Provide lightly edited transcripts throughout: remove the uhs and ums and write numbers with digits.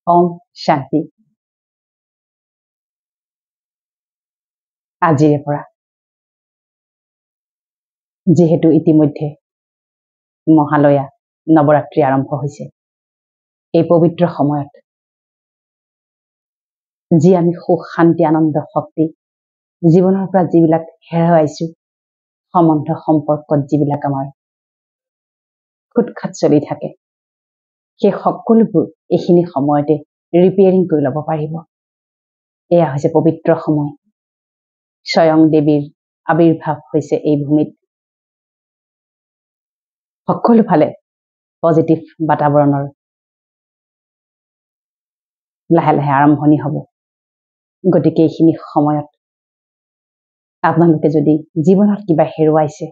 ওম শান্তি। আজিৰে পৰা যেহেতু ইতিমধ্যে মহালয়া নৱৰাত্ৰি আৰম্ভ হৈছে, এই পবিত্ৰ সময়ত যি আমি সুখ শান্তি আনন্দ শক্তি জীৱনৰ পৰা যিবিলাক হেৰুৱাইছো, সম্বন্ধ সম্পৰ্কত যিবিলাক আমাৰ খুটখাট চলি থাকে, সেই সকলোবোৰ এইখিনি সময়তে ৰিপেয়াৰিং কৰি ল'ব পাৰিব। এয়া হৈছে পবিত্ৰ সময়। স্বয়ং দেৱীৰ আবিৰ্ভাৱ হৈছে এই ভূমিত। সকলো ফালে পজিটিভ বাতাবৰণৰ লাহে লাহে আৰম্ভণি হ'ব। গতিকে এইখিনি সময়ত আপোনালোকে যদি জীৱনত কিবা হেৰুৱাইছে,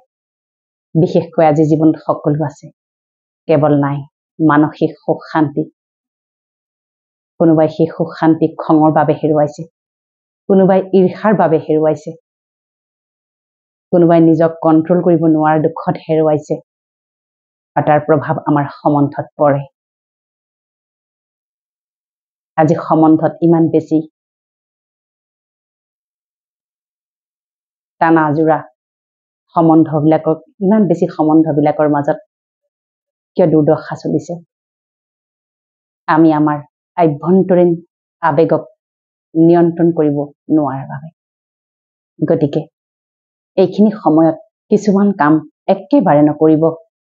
বিশেষকৈ আজি জীৱনত সকলো আছে, কেৱল নাই মানসিক সুখ শান্তি। কোনোবাই সেই সুখ শান্তি খঙৰ বাবে হেৰুৱাইছে, কোনোবাই ঈৰ্ষাৰ বাবে হেৰুৱাইছে, কোনোবাই নিজক কণ্ট্ৰল কৰিব নোৱাৰাৰ দুখত হেৰুৱাইছে, আৰু তাৰ প্ৰভাৱ আমাৰ সম্বন্ধত পৰে। আজি সম্বন্ধত ইমান বেছি টানা জোৰা সম্বন্ধবিলাকক, ইমান বেছি সম্বন্ধবিলাকৰ মাজত কিয় দুৰ্দশা চলিছে? আমি আমাৰ আভ্যন্তৰীণ আৱেগক নিয়ন্ত্ৰণ কৰিব নোৱাৰাৰ বাবে। গতিকে এইখিনি সময়ত কিছুমান কাম একেবাৰে নকৰিব,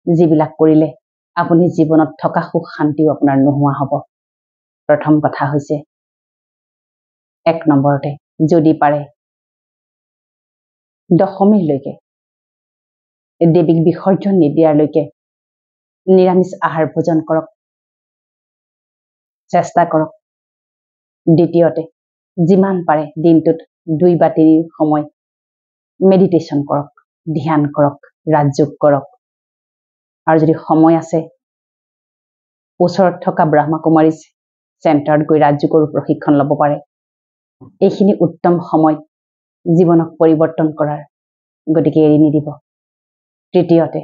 যিবিলাক কৰিলে আপুনি জীৱনত থকা সুখ শান্তিও আপোনাৰ নোহোৱা হ'ব। প্ৰথম কথা হৈছে, 1 নম্বৰতে যদি পাৰে দশমীলৈকে দেৱীক বিসৰ্জন নিদিয়ালৈকে নিৰামিষ আহাৰ ভোজন কৰক, চেষ্টা কৰক। দ্বিতীয়তে যিমান পাৰে দিনটোত 2 বা 3 সময় মেডিটেশ্যন কৰক, ধ্যান কৰক, ৰাজযোগ কৰক। আৰু যদি সময় আছে, ওচৰত থকা ব্ৰহ্মকুমাৰীজ চেণ্টাৰত গৈ ৰাজযোগৰো প্ৰশিক্ষণ ল'ব পাৰে। এইখিনি উত্তম সময় জীৱনক পৰিৱৰ্তন কৰাৰ, গতিকে এৰি নিদিব। তৃতীয়তে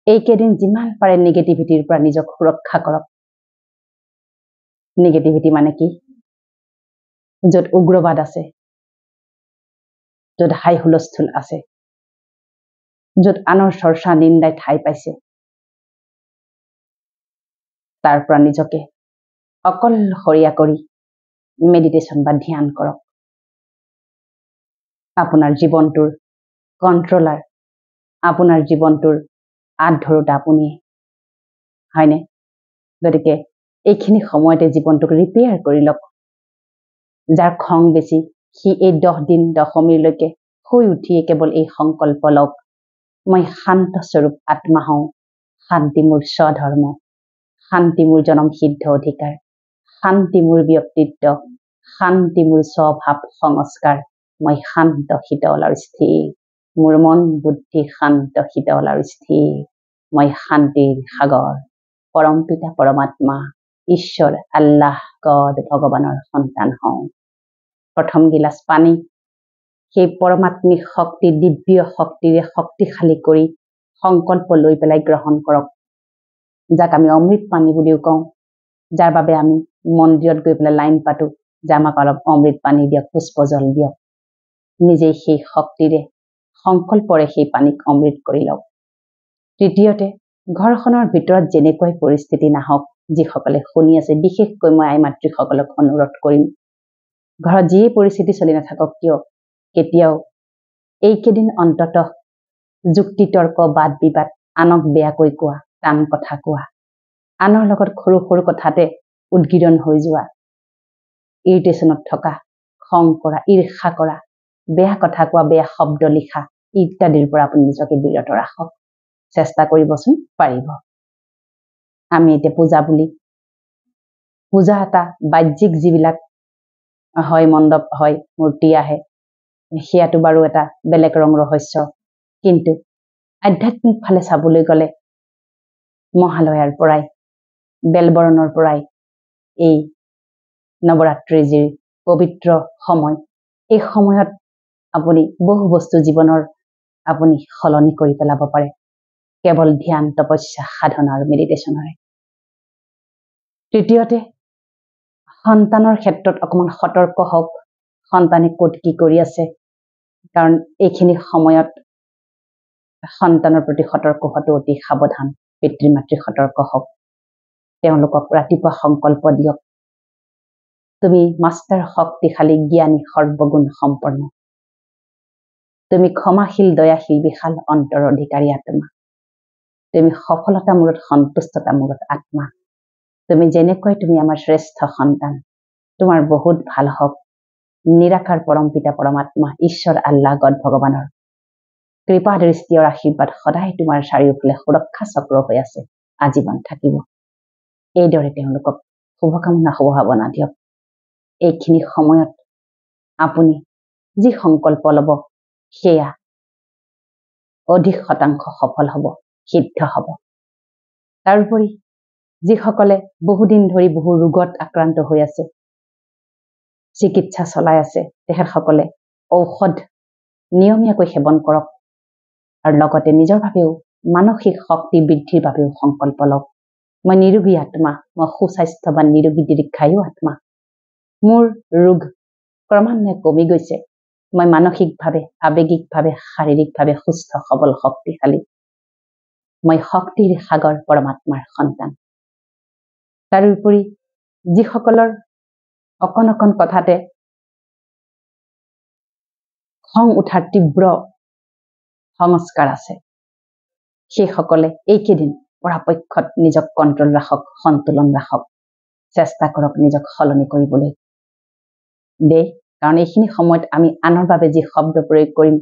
এইকেইদিন যিমান পাৰে নিগেটিভিটিৰ পৰা নিজক সুৰক্ষা কৰক। নিগেটিভিটি মানে কি? য'ত উগ্ৰবাদ আছে, য'ত হাই হুলস্থুল আছে, য'ত আনৰ চৰ্চা নিন্দাই ঠাই পাইছে, তাৰ পৰা নিজকে অকলশৰীয়া কৰি মেডিটেশ্যন বা ধ্যান কৰক। আপোনাৰ জীৱনটোৰ কণ্ট্ৰলাৰ, আপোনাৰ জীৱনটোৰ আঁত ধৰোঁতা আপুনিয়ে, হয়নে? গতিকে এইখিনি সময়তে জীৱনটোক ৰিপেয়াৰ কৰি লওক। যাৰ খং বেছি, সি এই 10 দিন দশমীলৈকে শুই উঠিয়ে কেৱল এই সংকল্প লওক, মই শান্ত স্বৰূপ আত্মা হওঁ, শান্তি মোৰ স্বধৰ্ম, শান্তি মোৰ জনম সিদ্ধ অধিকাৰ, শান্তি মোৰ ব্যক্তিত্ব, শান্তি মোৰ স্বভাৱ সংস্কাৰ, মই শান্ত শীতল আৰু স্থিৰ, মোৰ মন বুদ্ধি শান্ত শীতল আৰু স্থিৰ, মই শান্তিৰ সাগৰ, পৰম পিতা পৰমাত্মা ঈশ্বৰ আল্লাহ গড ভগৱানৰ সন্তান হওঁ। প্ৰথম গিলাচ পানী সেই পৰমাত্মিক শক্তি, দিব্য শক্তিৰে শক্তিশালী কৰি সংকল্প লৈ পেলাই গ্ৰহণ কৰক, যাক আমি অমৃত পানী বুলিও কওঁ। যাৰ বাবে আমি মন্দিৰত গৈ পেলাই লাইন পাতো যে আমাক অলপ অমৃত পানী দিয়ক, পুষ্পজল দিয়ক। নিজেই সেই শক্তিৰে সংকল্পৰে সেই পানীক অমৃত কৰি লওক। তৃতীয়তে ঘৰখনৰ ভিতৰত যেনেকৈ পৰিস্থিতি নাহক, যিসকলে শুনি আছে, বিশেষকৈ মই আই মাতৃসকলক অনুৰোধ কৰিম, ঘৰত যিয়ে পৰিস্থিতি চলি নাথাকক কিয়, কেতিয়াও এইকেইদিন অন্ততঃ যুক্তি তৰ্ক বাদ বিবাদ, আনক বেয়াকৈ কোৱা, টান কথা কোৱা, আনৰ লগত সৰু সৰু কথাতে উদ্গীৰণ হৈ যোৱা, ইৰিটেশ্যনত থকা, খং কৰা, ঈৰ্ষা কৰা, বেয়া কথা কোৱা, বেয়া শব্দ লিখা ইত্যাদিৰ পৰা আপুনি নিজকে বিৰত ৰাখক। চেষ্টা কৰিবচোন, পাৰিব। আমি এতিয়া পূজা এটা বাহ্যিক যিবিলাক হয়, মণ্ডপ হয়, মূৰ্তি আহে, সেয়াটো বাৰু এটা বেলেগ ৰং ৰহস্য। কিন্তু আধ্যাত্মিক ফালে চাবলৈ গ'লে মহালয়াৰ পৰাই, বেলবৰণৰ পৰাই এই নৱৰাত্ৰিৰ যি পবিত্ৰ সময়, এই সময়ত আপুনি বহু বস্তু জীৱনৰ আপুনি সলনি কৰি পেলাব পাৰে, কেৱল ধ্যান তপস্যা সাধনা আৰু মেডিটেশ্যনৰে। তৃতীয়তে সন্তানৰ ক্ষেত্ৰত অকমান সতৰ্ক হওক, সন্তানে ক'ত কি কৰি আছে, কাৰণ এইখিনি সময়ত সন্তানৰ প্ৰতি সতৰ্ক হোৱাটো অতি সাৱধান। পিতৃ মাতৃ সতৰ্ক হওক, তেওঁলোকক ৰাতিপুৱা সংকল্প দিয়ক, তুমি মাষ্টাৰ শক্তিশালী জ্ঞানী সৰ্বগুণ সম্পন্ন, তুমি ক্ষমাশীল দয়াশীল বিশাল অন্তৰ অধিকাৰী আত্মা, তুমি সফলতা মূলত সন্তুষ্টতা মূলত আত্মা, তুমি যেনেকৈ তুমি আমাৰ শ্ৰেষ্ঠ সন্তান, তোমাৰ বহুত ভাল হওক। নিৰাকাৰ পৰম পিতা পৰমাত্মা ঈশ্বৰ আল্লাহ গড ভগৱানৰ কৃপা দৃষ্টি আৰু আশীৰ্বাদ সদায় তোমাৰ চাৰিওফালে সুৰক্ষা চক্ৰ হৈ আছে, আজীৱন থাকিব। এইদৰে তেওঁলোকক শুভকামনা শুভভাৱনা দিয়ক। এইখিনি সময়ত আপুনি যি সংকল্প ল'ব সেয়া অধিক শতাংশ সফল হ'ব, সিদ্ধ হ'ব। তাৰোপৰি যিসকলে বহুদিন ধৰি বহু ৰোগত আক্ৰান্ত হৈ আছে, চিকিৎসা চলাই আছে, তেখেতসকলে ঔষধ নিয়মীয়াকৈ সেৱন কৰক আৰু লগতে নিজৰ বাবেও মানসিক শক্তি বৃদ্ধিৰ বাবেও সংকল্প লওক। মই নিৰোগী আত্মা, মই সুস্বাস্থ্যৱান নিৰোগী দীৰ্ঘায়ু আত্মা, মোৰ ৰোগ ক্ৰমান্বয়ে কমি গৈছে, মই মানসিকভাৱে আৱেগিকভাৱে শাৰীৰিকভাৱে সুস্থ সবল শক্তিশালী, মই শক্তিৰ সাগৰ পৰমাত্মাৰ সন্তান। তাৰোপৰি যিসকলৰ অকণ অকণ কথাতে খং উঠাৰ তীব্ৰ সংস্কাৰ আছে, সেইসকলে এইকেইদিন পৰাপক্ষত নিজক কণ্ট্ৰল ৰাখক, সন্তুলন ৰাখক, চেষ্টা কৰক নিজক সলনি কৰিবলৈ দেই। কাৰণ এইখিনি সময়ত আমি আনৰ বাবে যি শব্দ প্ৰয়োগ কৰিম,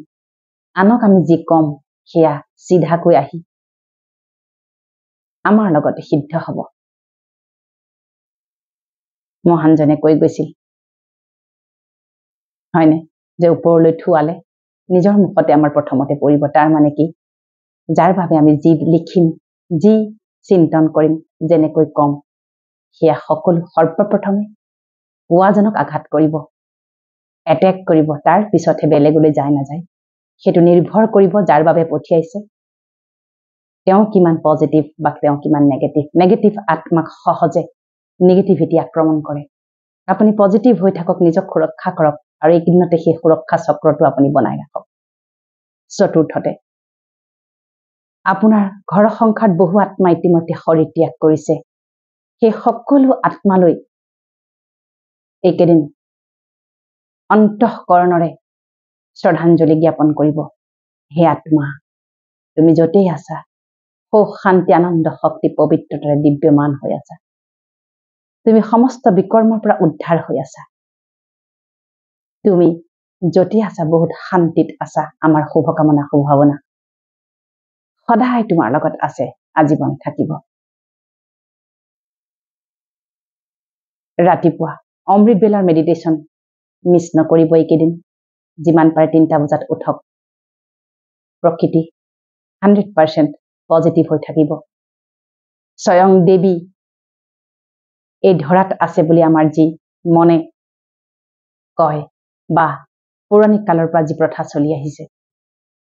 আনক আমি যি কম, সেয়া চিধাকৈ আহি আমাৰ লগতে সিদ্ধ হ'ব। মহানজনে কৈ গৈছিল হয়নে, যে ওপৰলৈ থোৱালে নিজৰ মুখতে আমাৰ প্ৰথমতে পৰিব। তাৰ মানে কি, যাৰ বাবে আমি যি লিখিম, যি চিন্তন কৰিম, যেনেকৈ কম, সেয়া সকলো সৰ্বপ্ৰথমে পোৱাজনক আঘাত কৰিব, এটেক কৰিব, তাৰ পিছতহে বেলেগলৈ যায় নাযায়। সেইটো নিৰ্ভৰ কৰিব যাৰ বাবে পঠিয়াইছে তেওঁ কিমান পজিটিভ বা তেওঁ কিমান নেগেটিভ। নেগেটিভ আত্মাক সহজে নেগেটিভিটি আক্ৰমণ কৰে। আপুনি পজিটিভ হৈ থাকক, নিজক সুৰক্ষা কৰক আৰু এইকেইদিনতে সেই সুৰক্ষা চক্ৰটো আপুনি বনাই ৰাখক। চতুৰ্থতে, আপোনাৰ ঘৰ সংসাৰত বহু আত্মা ইতিমধ্যে শৰীৰ ত্যাগ কৰিছে। সেই সকলো আত্মালৈ এইকেইদিন অন্তঃকৰণৰে শ্ৰদ্ধাঞ্জলি জ্ঞাপন কৰিব। হে আত্মা, তুমি য'তেই আছা, সুখ শান্তি আনন্দ শক্তি পবিত্ৰতাৰে দিব্যমান হৈ আছা, তুমি সমস্ত বিকৰ্মৰ পৰা উদ্ধাৰ হৈ আছা, তুমি য'তেই আছা বহুত শান্তিত আছা। আমাৰ শুভকামনা শুভভাৱনা সদায় তোমাৰ লগত আছে, আজীৱন থাকিব। ৰাতিপুৱা অমৃত বেলাৰ মেডিটেশ্যন মিছ নকৰিব। এইকেইদিন যিমান পাৰে 3টা বজাত উঠক। প্ৰকৃতি 100% পজিটিভ হৈ থাকিব। স্বয়ং দেৱী এই ধৰাত আছে বুলি আমাৰ যি মনে কয় বা পৌৰাণিক কালৰ পৰা যি প্ৰথা চলি আহিছে,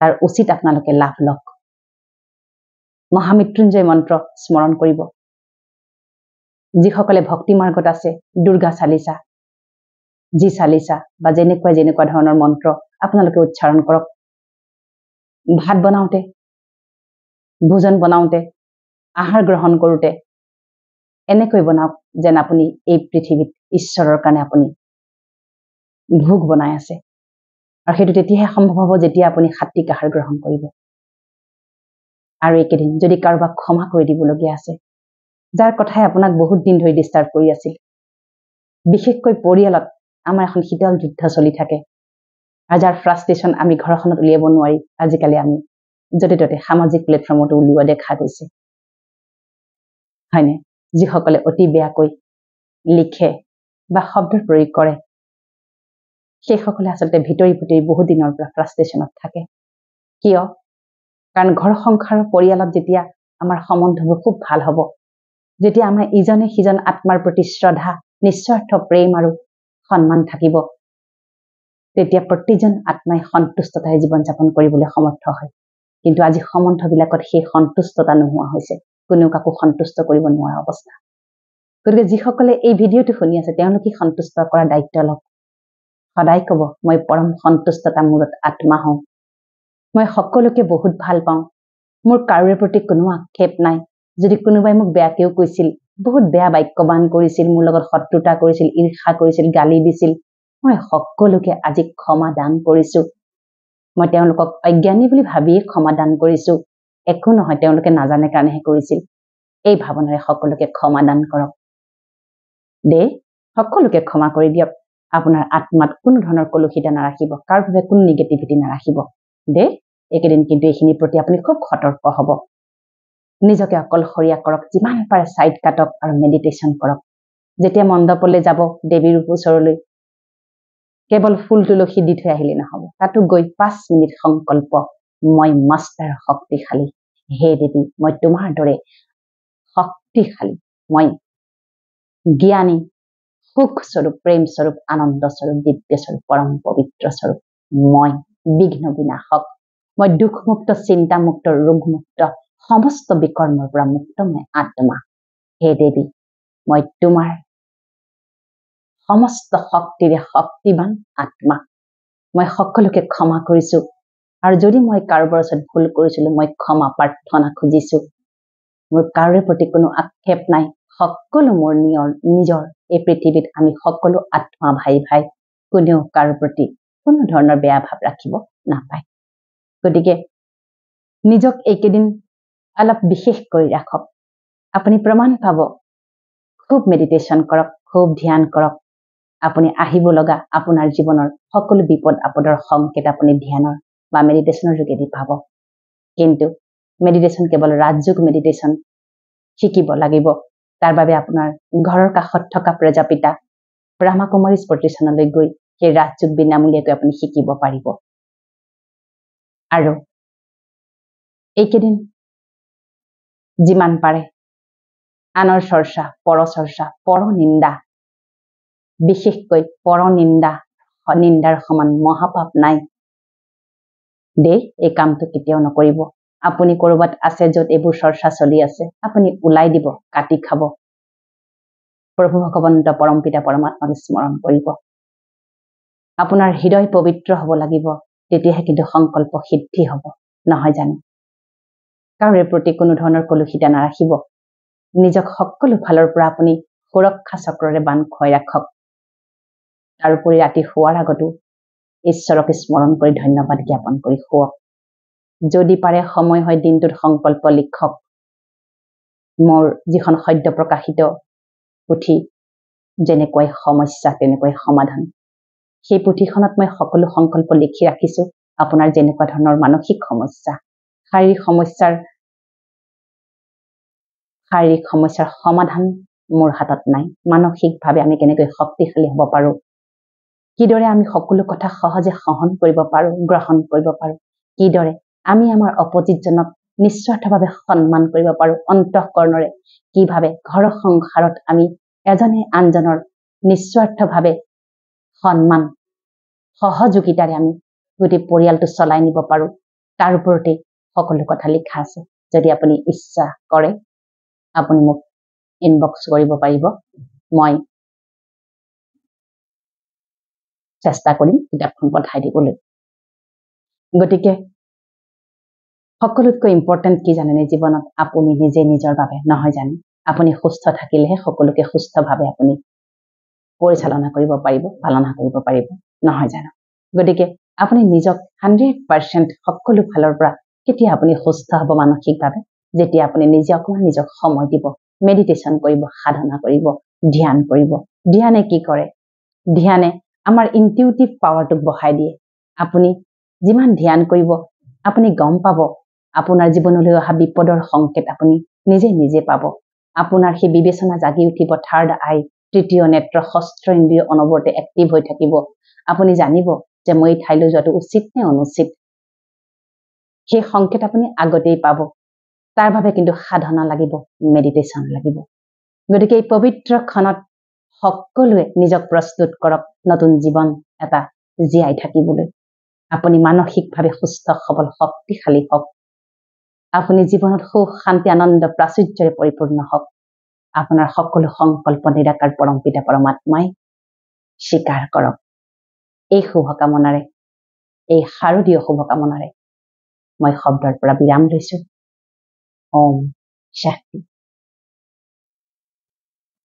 তাৰ উচিত আপোনালোকে লাভ লওক। মহামৃত্যুঞ্জয় মন্ত্ৰ স্মৰণ কৰিব। যিসকলে ভক্তি মাৰ্গত আছে, দুৰ্গা চালিচা, যি চালিচা বা যেনেকুৱা ধৰণৰ মন্ত্ৰ আপোনালোকে উচ্চাৰণ কৰক। ভাত বনাওঁতে, ভোজন বনাওঁতে, আহাৰ গ্ৰহণ কৰোঁতে এনেকৈ বনাওক যেন আপুনি এই পৃথিৱীত ঈশ্বৰৰ কাৰণে আপুনি ভোগ বনাই আছে। আৰু সেইটো তেতিয়াহে সম্ভৱ হ'ব যেতিয়া আপুনি সাত্বিক আহাৰ গ্ৰহণ কৰিব। আৰু এইকেইদিন যদি কাৰোবাক ক্ষমা কৰি দিবলগীয়া আছে, যাৰ কথাই আপোনাক বহুত দিন ধৰি ডিষ্টাৰ্ব কৰি আছিল, বিশেষকৈ পৰিয়ালত আমাৰ এখন শীতল যুদ্ধ চলি থাকে আৰু যাৰ ফ্ৰাষ্ট্ৰেশ্যন আমি ঘৰখনত উলিয়াব নোৱাৰি, আজিকালি আমি য'তে ত'তে সামাজিক প্লেটফৰ্মতো উলিওৱা দেখা গৈছে হয়নে। যিসকলে অতি বেয়াকৈ লিখে বা শব্দ প্ৰয়োগ কৰে, সেইসকলে আচলতে ভিতৰি বহুত দিনৰ পৰা ফ্ৰাষ্ট্ৰেশ্যনত থাকে। কিয়? কাৰণ ঘৰ সংসাৰৰ পৰিয়ালত যেতিয়া আমাৰ সম্বন্ধবোৰ খুব ভাল হ'ব, যেতিয়া আমাৰ ইজনে সিজন আত্মাৰ প্ৰতি শ্ৰদ্ধা, নিস্বাৰ্থ প্ৰেম আৰু সন্মান থাকিব, তেতিয়া প্ৰতিজন আত্মাই সন্তুষ্টতাৰে জীৱন যাপন কৰিবলৈ সমৰ্থ হয়। কিন্তু আজি সম্বন্ধবিলাকত সেই সন্তুষ্টতা নোহোৱা হৈছে, কোনেও কাকো সন্তুষ্ট কৰিব নোৱাৰা অৱস্থা। গতিকে যিসকলে এই ভিডিঅ'টো শুনি আছে তেওঁলোকে সন্তুষ্ট কৰাৰ দায়িত্ব লওক সদায় ক'ব মই পৰম সন্তুষ্টতা মূৰত আত্মা হওঁ মই সকলোকে বহুত ভাল পাওঁ মোৰ কাৰোৰে প্ৰতি কোনো আক্ষেপ নাই যদি কোনোবাই মোক বেয়াকেও কৈছিল বহুত বেয়া বাক্যবান কৰিছিল মোৰ লগত শত্ৰুতা কৰিছিল ঈৰ্ষা কৰিছিল গালি দিছিল মই সকলোকে আজি ক্ষমা দান কৰিছো মই তেওঁলোকক অজ্ঞানী বুলি ভাবিয়ে ক্ষমা দান কৰিছো একো নহয় তেওঁলোকে নাজানে কাৰণেহে কৰিছিল এই ভাৱনাৰে সকলোকে ক্ষমা দান কৰক দে সকলোকে ক্ষমা কৰি দিয়ক আপোনাৰ আত্মাত কোনো ধৰণৰ কলুষিতা নাৰাখিব কাৰো বাবে কোনো নিগেটিভিটি নাৰাখিব দে একেদিন কিন্তু এইখিনিৰ প্ৰতি আপুনি খুব সতৰ্ক হ'ব নিজকে অকলশৰীয়া কৰক যিমান পাৰে সাইড কাটক আৰু মেডিটেশ্যন কৰক যেতিয়া মণ্ডপলৈ যাব দেৱীৰ ওচৰলৈ কেৱল ফুল তুলসী দি থৈ আহিলে নহ'ব তাতো গৈ 5 মিনিট সংকল্প মই মাষ্টাৰ শক্তিশালী হে দেৱী মই তোমাৰ দৰে শক্তিশালী মই জ্ঞানী সুখ স্বৰূপ প্ৰেম স্বৰূপ আনন্দ স্বৰূপ দিব্য স্বৰূপ পৰম পবিত্ৰ স্বৰূপ মই বিঘ্ন বিনাশক মই দুখমুক্ত চিন্তামুক্ত ৰোগমুক্ত সমস্ত বিকৰ্মৰ পৰা মুক্ত মই আত্মা হে দেৱী মই তোমাৰ সমস্ত শক্তিৰে শক্তিবান আত্মা মই সকলোকে ক্ষমা কৰিছো আৰু যদি মই কাৰোবাৰ ওচৰত ভুল কৰিছিলো মই ক্ষমা প্ৰাৰ্থনা খুজিছো মোৰ কাৰোৰে প্ৰতি কোনো আক্ষেপ নাই সকলো মোৰ নিজৰ এই পৃথিৱীত আমি সকলো আত্মা ভাই ভাই কোনেও কাৰো প্ৰতি কোনো ধৰণৰ বেয়া ভাৱ ৰাখিব নাপায় গতিকে নিজক এইকেইদিন অলপ বিশেষ কৰি ৰাখক আপুনি প্ৰমাণ পাব খুব মেডিটেশ্যন কৰক খুব ধ্যান কৰক আপুনি আহিব লগা আপোনাৰ জীৱনৰ সকলো বিপদ আপদৰ সংকেত আপুনি ধ্যানৰ বা মেডিটেশ্যনৰ যোগেদি পাব কিন্তু মেডিটেশ্যন কেৱল ৰাজযোগ মেডিটেশ্যন শিকিব লাগিব তাৰ বাবে আপোনাৰ ঘৰৰ কাষত থকা প্ৰজাপিতা ব্ৰহ্মকুমাৰী প্ৰতিষ্ঠানলৈ গৈ সেই ৰাজযোগ বিনামূলীয়াকৈ আপুনি শিকিব পাৰিব আৰু এইকেইদিন যিমান পাৰে আনৰ চৰ্চা পৰ নিন্দা বিশেষকৈ পৰ নিন্দাৰ সমান মহাপাপ নাই দে এই কামটো কেতিয়াও নকৰিব আপুনি কৰবাত আছে য'ত এইবোৰ চৰ্চা চলি আছে আপুনি ওলাই দিব কাটি খাব প্ৰভু ভগৱন্ত পৰম পিতা পৰমাত্মাক স্মৰণ কৰিব আপোনাৰ হৃদয় পবিত্ৰ হ'ব লাগিব তেতিয়াহে কিন্তু সংকল্প সিদ্ধি হ'ব নহয় জানো কাৰোৰে প্ৰতি কোনো ধৰণৰ কলুষিতা নাৰাখিব নিজক সকলো ফালৰ পৰা আপুনি সুৰক্ষা চক্ৰৰে বান্ধ খুৱাই ৰাখক তাৰোপৰি ৰাতি শোৱাৰ আগতো ঈশ্বৰক স্মৰণ কৰি ধন্যবাদ জ্ঞাপন কৰি শুৱক যদি পাৰে সময় হয় দিনটোত সংকল্প লিখক মোৰ যিখন সদ্য প্ৰকাশিত পুথি যেনেকৈ সমস্যা তেনেকৈ সমাধান সেই পুথিখনত মই সকলো সংকল্প লিখি ৰাখিছো আপোনাৰ যেনেকুৱা ধৰণৰ মানসিক সমস্যা শাৰীৰিক সমস্যাৰ সমাধান মোৰ হাতত নাই মানসিকভাৱে আমি কেনেকৈ শক্তিশালী হ'ব পাৰো কিদৰে আমি সকলো কথা সহজে সহন কৰিব পাৰো গ্ৰহণ কৰিব পাৰো কিদৰে আমি আমাৰ অপোজিটজনক নিস্বাৰ্থভাৱে সন্মান কৰিব পাৰো অন্তঃকৰণৰে কিভাৱে ঘৰ সংসাৰত আমি এজনে আনজনৰ নিস্বাৰ্থভাৱে সন্মান সহযোগিতাৰে আমি গোটেই পৰিয়ালটো চলাই নিব পাৰো তাৰ ওপৰতে সকলো কথা লিখা আছে যদি আপুনি ইচ্ছা কৰে আপুনি মোক ইনবক্স কৰিব পাৰিব মই চেষ্টা কৰিম কিতাপখন পঠাই দিবলৈ গতিকে সকলোতকৈ ইম্পৰ্টেণ্ট কি জানেনে জীৱনত আপুনি নিজে নিজৰ বাবে নহয় জানো আপুনি সুস্থ থাকিলেহে সকলোকে সুস্থভাৱে আপুনি পৰিচালনা কৰিব পাৰিব পালনা কৰিব পাৰিব নহয় জানো গতিকে আপুনি নিজক 100% সকলো ফালৰ পৰা কেতিয়া আপুনি সুস্থ হ'ব মানসিকভাৱে যেতিয়া আপুনি নিজক সময় দিব মেডিটেশ্যন কৰিব সাধনা কৰিব ধ্যান কৰিব ধ্যানে কি কৰে ধ্যানে আমাৰ ইনটিউটিভ পাৱাৰটোক বঢ়াই দিয়ে আপুনি যিমান ধ্যান কৰিব আপুনি গম পাব আপোনাৰ জীৱনলৈ অহা বিপদৰ সংকেত আপুনি নিজে পাব আপোনাৰ সেই বিবেচনা জাগি উঠিব থাৰ্ড আই তৃতীয় নেত্ৰ ষষ্ঠ ইন্দ্ৰিয় অনবৰতে এক্টিভ হৈ থাকিব আপুনি জানিব যে মই ঠাইলৈ যোৱাটো উচিত নে অনুচিত সেই সংকেত আপুনি আগতেই পাব তাৰ বাবে কিন্তু সাধনা লাগিব মেডিটেশ্যন লাগিব গতিকে এই পবিত্ৰ ক্ষণত সকলোৱে নিজক প্ৰস্তুত কৰক নতুন জীৱন এটা জীয়াই থাকিবলৈ আপুনি মানসিকভাৱে সুস্থ সবল শক্তিশালী হওক আপুনি জীৱনত সুখ শান্তি আনন্দ প্ৰাচুৰ্যৰে পৰিপূৰ্ণ হওক আপোনাৰ সকলো সংকল্প নিৰাকাৰ পৰম পিতা পৰমাত্মাই স্বীকাৰ কৰক। এই শুভকামনাৰে, এই শাৰদীয় শুভকামনাৰে মই শব্দৰ পৰা বিৰাম লৈছো। ওম শান্তি।